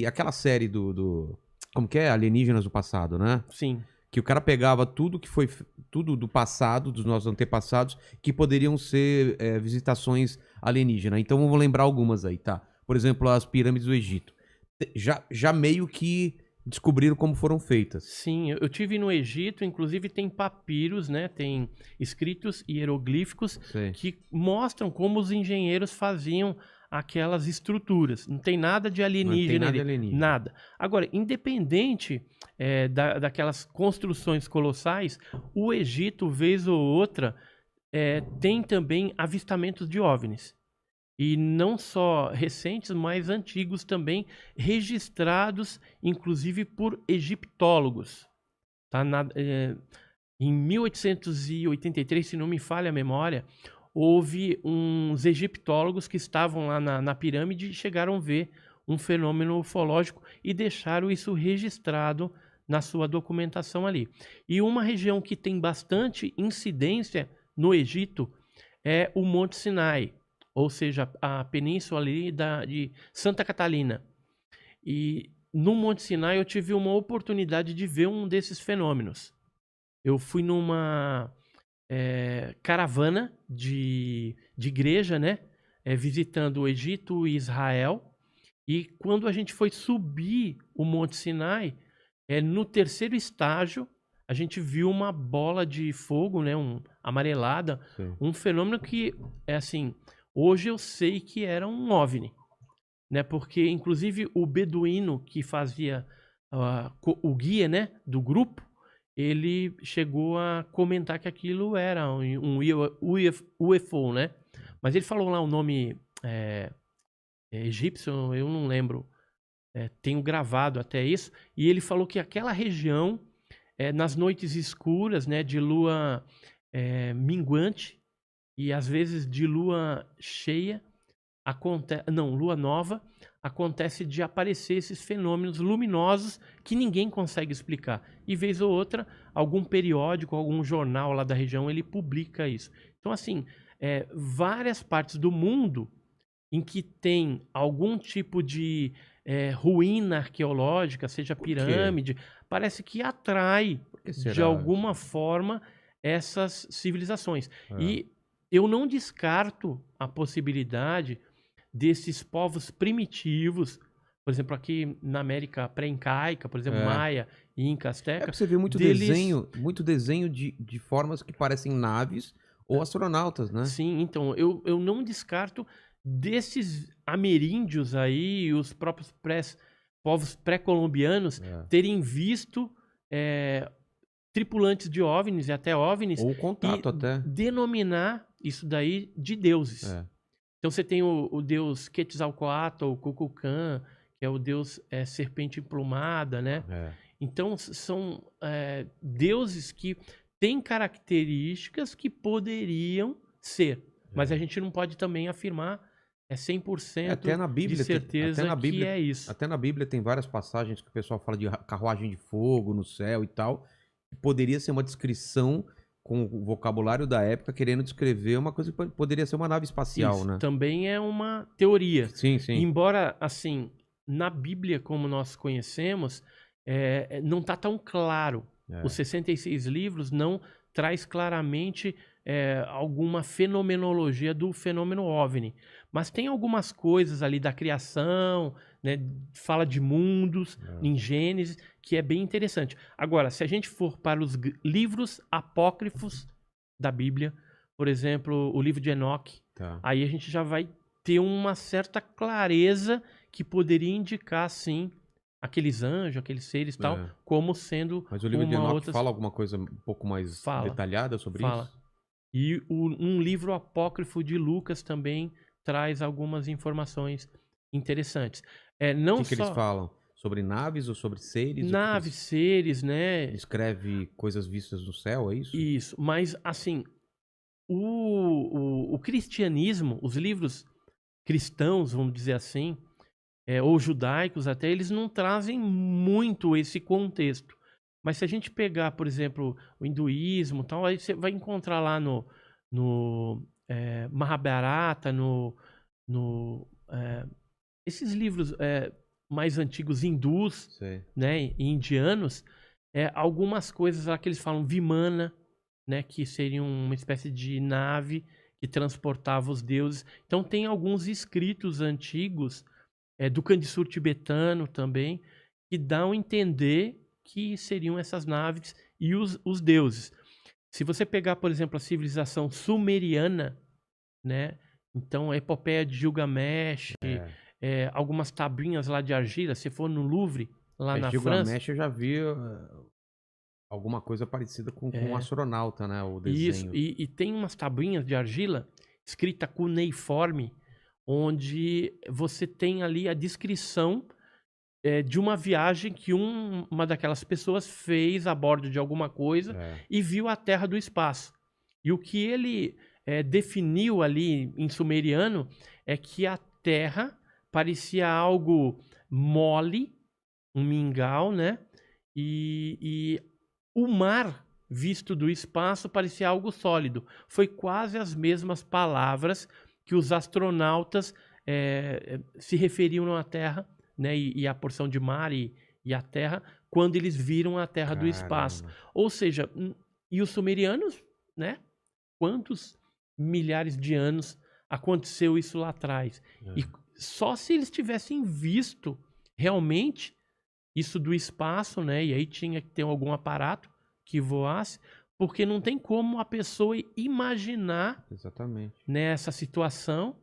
Aquela série como que é? Alienígenas do passado, né? Sim. Que o cara pegava tudo que foi tudo do passado, dos nossos antepassados, que poderiam ser visitações alienígenas. Então vamos lembrar algumas aí, tá? Por exemplo, as pirâmides do Egito. Já meio que descobriram como foram feitas. Sim, eu tive no Egito, inclusive tem papiros, né? Tem escritos hieroglíficos Sei. que mostram como os engenheiros faziam aquelas estruturas. Não tem nada de Não tem alienígena nada de ali, alienígena. nada. Agora, independente daquelas construções colossais, o Egito, vez ou outra, tem também avistamentos de OVNIs. E não só recentes, mas antigos também, registrados inclusive por egiptólogos. Tá? Em 1883, se não me falha a memória, houve uns egiptólogos que estavam lá na pirâmide e chegaram a ver um fenômeno ufológico e deixaram isso registrado na sua documentação ali. E uma região que tem bastante incidência no Egito é o Monte Sinai, ou seja, a península ali de Santa Catalina. E no Monte Sinai eu tive uma oportunidade de ver um desses fenômenos. Eu fui numa caravana de igreja, né? Visitando o Egito e Israel. E quando a gente foi subir o Monte Sinai, no terceiro estágio, a gente viu uma bola de fogo, né? Amarelada. Sim. Um fenômeno que, assim, hoje eu sei que era um OVNI. Né? Porque, inclusive, o beduíno que fazia o guia, né, do grupo, ele chegou a comentar que aquilo era um UFO, né? Mas ele falou lá o nome egípcio, eu não lembro. Tenho gravado até isso. E ele falou que aquela região, nas noites escuras, né, de lua minguante e às vezes de lua cheia, lua nova, acontece de aparecer esses fenômenos luminosos que ninguém consegue explicar. E vez ou outra, algum periódico, algum jornal lá da região, ele publica isso. Então, assim, várias partes do mundo em que tem algum tipo de ruína arqueológica, seja pirâmide, parece que atrai, de alguma forma, essas civilizações. E eu não descarto a possibilidade desses povos primitivos, por exemplo, aqui na América pré-incaica, por exemplo, Maia, Inca, Azteca. Você vê muito desenho de formas que parecem naves ou astronautas, né? Sim, então, eu não descarto desses ameríndios aí, os próprios povos pré-colombianos, terem visto tripulantes de OVNIs e até OVNIs, ou contato até, denominar isso daí de deuses. Então você tem o deus Quetzalcoatl, o Kukulkan, que é o deus serpente emplumada, né? Então são deuses que têm características que poderiam ser, mas a gente não pode também afirmar 100% até na Bíblia, de certeza que é isso. Até na Bíblia tem várias passagens que o pessoal fala de carruagem de fogo no céu e tal, que poderia ser uma descrição com o vocabulário da época, querendo descrever uma coisa que poderia ser uma nave espacial, isso, né? também é uma teoria. Sim, sim. Embora, assim, na Bíblia, como nós conhecemos, não está tão claro. Os 66 livros não traz claramente alguma fenomenologia do fenômeno OVNI. Mas tem algumas coisas ali da criação, né, fala de mundos, em Gênesis, que é bem interessante. Agora, se a gente for para os livros apócrifos da Bíblia, por exemplo, o livro de Enoque, aí a gente já vai ter uma certa clareza que poderia indicar, sim, aqueles anjos, aqueles seres e tal, como sendo. Mas o livro de Enoque fala alguma coisa um pouco mais detalhada sobre isso? E um livro apócrifo de Lucas também traz algumas informações interessantes. O que eles falam? Sobre naves ou sobre seres? Naves, seres, né? Descreve coisas vistas no céu, é isso? Isso, mas assim, o cristianismo, os livros cristãos, vamos dizer assim, ou judaicos até, eles não trazem muito esse contexto. Mas se a gente pegar, por exemplo, o hinduísmo e tal, aí você vai encontrar lá no Mahabharata, esses livros, mais antigos hindus, Sei. né, e indianos, algumas coisas lá que eles falam Vimana, né, que seriam uma espécie de nave que transportava os deuses. Então tem alguns escritos antigos, do Kandisur tibetano também, que dão a entender que seriam essas naves e os deuses. Se você pegar, por exemplo, a civilização sumeriana, né, então a epopeia de Gilgamesh, algumas tabuinhas lá de argila, se for no Louvre, lá na França. Gilgamesh eu já vi alguma coisa parecida com um astronauta, né? O Isso, desenho. e tem umas tabuinhas de argila escrita cuneiforme, onde você tem ali a descrição de uma viagem que uma daquelas pessoas fez a bordo de alguma coisa e viu a Terra do espaço. E o que ele definiu ali em sumeriano é que a Terra parecia algo mole, um mingau, né? E o mar visto do espaço parecia algo sólido. Foi quase as mesmas palavras que os astronautas se referiam à Terra, né, e a porção de mar e a terra, quando eles viram a terra do espaço. Ou seja, e os sumerianos, né? Quantos milhares de anos aconteceu isso lá atrás? E só se eles tivessem visto realmente isso do espaço, né? E aí tinha que ter algum aparato que voasse, porque não tem como a pessoa imaginar nessa situação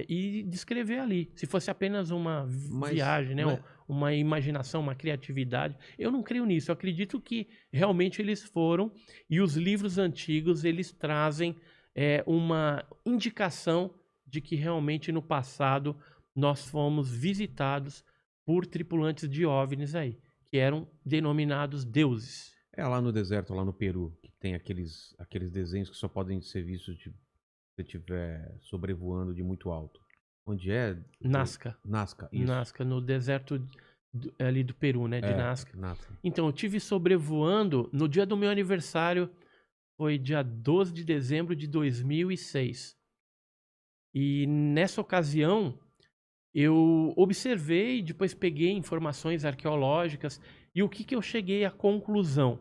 e descrever ali. Se fosse apenas uma viagem, né? Uma imaginação, uma criatividade. Eu não creio nisso. Eu acredito que realmente eles foram, e os livros antigos eles trazem uma indicação de que realmente no passado nós fomos visitados por tripulantes de OVNIs aí, que eram denominados deuses. Lá no deserto, lá no Peru, que tem aqueles desenhos que só podem ser vistos se você estiver sobrevoando de muito alto. Onde é? Nazca. Nazca, isso. Nazca, no deserto ali do Peru, né? De Nazca. Nazca. Então, eu tive sobrevoando no dia do meu aniversário, foi dia 12 de dezembro de 2006. E nessa ocasião, eu observei, depois peguei informações arqueológicas, e o que eu cheguei à conclusão?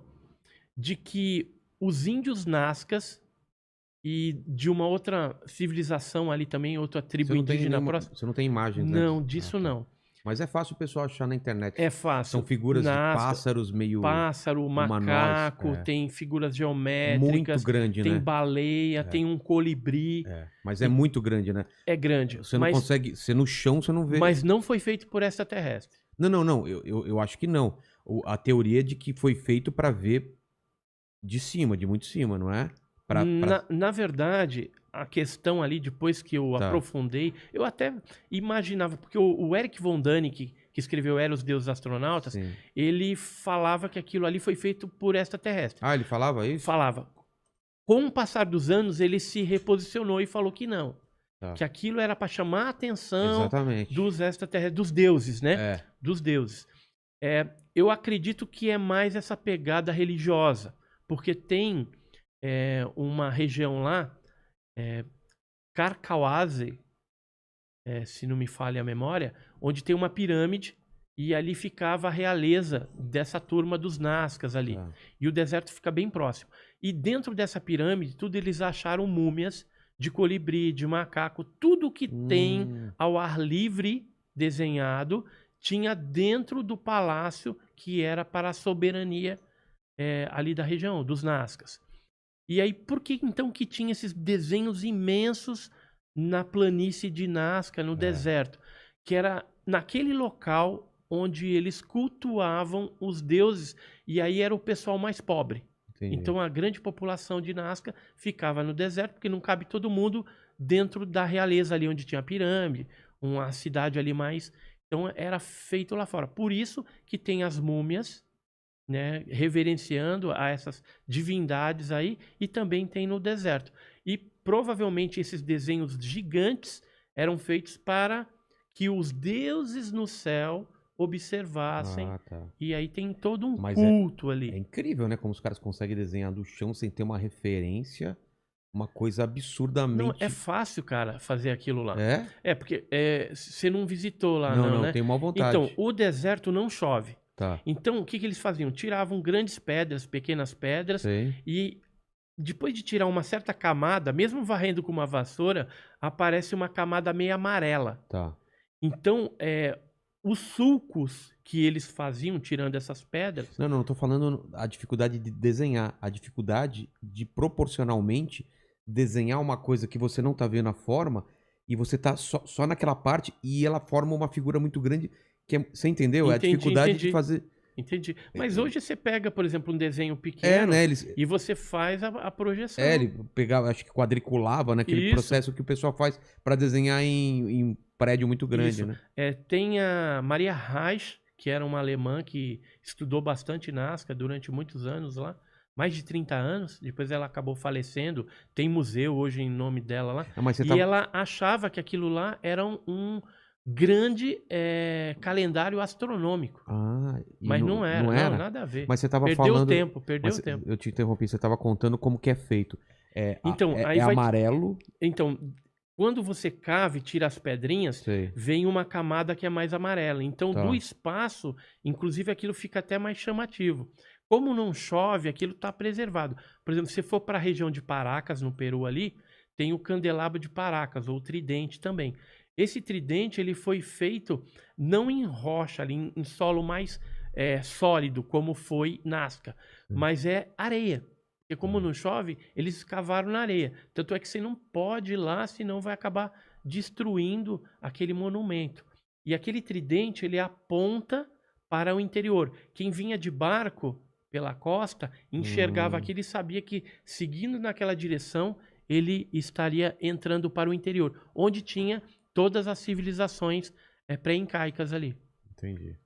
De que os índios Nazcas e de uma outra civilização ali também, outra tribo indígena próxima. Você não tem imagens, né? Não, disso não. Mas é fácil o pessoal achar na internet. É fácil. São figuras de pássaros meio... Pássaro, macaco, tem figuras geométricas. Muito grande, tem né? baleia, tem um colibri. Mas é muito grande, né? É grande. Você não consegue... No chão você não vê... Mas não foi feito por extraterrestre. Não. Eu acho que não. A teoria é de que foi feito para ver de cima, de muito cima, não é? Na verdade, a questão ali, depois que eu aprofundei, eu até imaginava, porque o Eric von Däniken, que escreveu Era os Deuses Astronautas, ele falava que aquilo ali foi feito por extraterrestre. Ah, ele falava isso? Falava. Com o passar dos anos, ele se reposicionou e falou que não. Que aquilo era para chamar a atenção dos extraterrestres, dos deuses, né? Dos deuses. Eu acredito que é mais essa pegada religiosa, porque tem uma região lá, Carcauase, se não me falha a memória, onde tem uma pirâmide e ali ficava a realeza dessa turma dos Nazcas ali. E o deserto fica bem próximo. E dentro dessa pirâmide, tudo eles acharam múmias de colibri, de macaco, tudo que tem ao ar livre desenhado tinha dentro do palácio que era para a soberania ali da região, dos Nazcas. E aí, por que então que tinha esses desenhos imensos na planície de Nazca, no deserto? Que era naquele local onde eles cultuavam os deuses, e aí era o pessoal mais pobre. Entendi. Então a grande população de Nazca ficava no deserto, porque não cabe todo mundo dentro da realeza ali onde tinha a pirâmide, uma cidade ali mais... Então era feito lá fora. Por isso que tem as múmias, né, reverenciando a essas divindades aí, e também tem no deserto. E provavelmente esses desenhos gigantes eram feitos para que os deuses no céu observassem. E aí tem todo um culto ali. É incrível, né, como os caras conseguem desenhar do chão sem ter uma referência Uma coisa Não, absurdamente... é fácil, cara, fazer aquilo lá. É? Porque você não visitou lá, Não, não, não, né? tenho má Então, vontade. o deserto não chove. Tá, Então, o que que eles faziam? Tiravam grandes pedras, pequenas pedras, sei. e depois de tirar uma certa camada, mesmo varrendo com uma vassoura, aparece uma camada meio amarela. Tá. Então, os sulcos que eles faziam tirando essas pedras, Não, não tô falando a dificuldade de desenhar, a dificuldade de proporcionalmente desenhar uma coisa que você não tá vendo a forma e você tá só naquela parte e ela forma uma figura muito grande que é, você entendeu? É a dificuldade de fazer. entendi. Mas hoje você pega, por exemplo, um desenho É, pequeno né? e você faz a projeção. Ele pegava, acho que quadriculava, né? Aquele Isso. processo que o pessoal faz pra desenhar em prédio muito grande, Isso. né? Tem a Maria Reich, que era uma alemã que estudou bastante Nazca durante muitos anos lá, mais de 30 anos. Depois ela acabou falecendo. Tem museu hoje em nome dela lá. Ah, mas você E tava... ela achava que aquilo lá era um grande calendário astronômico. Ah, e Mas não era, não era? não, nada a ver. Mas você tava Perdeu falando... o tempo, perdeu Mas o tempo. eu te interrompi, você tava contando como que é feito. Então, aí É vai. amarelo, Então, quando você cava e tira as pedrinhas, sei. vem uma camada que é mais amarela. Então, Tá. do espaço, inclusive aquilo fica até mais chamativo. Como não chove, aquilo está preservado. Por exemplo, se você for para a região de Paracas, no Peru ali, tem o candelabro de Paracas, ou tridente também. Esse tridente ele foi feito não em rocha, ali, em solo mais sólido, como foi Nazca, mas é areia. Porque como não chove, eles escavaram na areia. Tanto é que você não pode ir lá, senão vai acabar destruindo aquele monumento. E aquele tridente, ele aponta para o interior. Quem vinha de barco pela costa, enxergava aquilo e sabia que, seguindo naquela direção, ele estaria entrando para o interior, onde tinha todas as civilizações pré-incaicas ali. Entendi.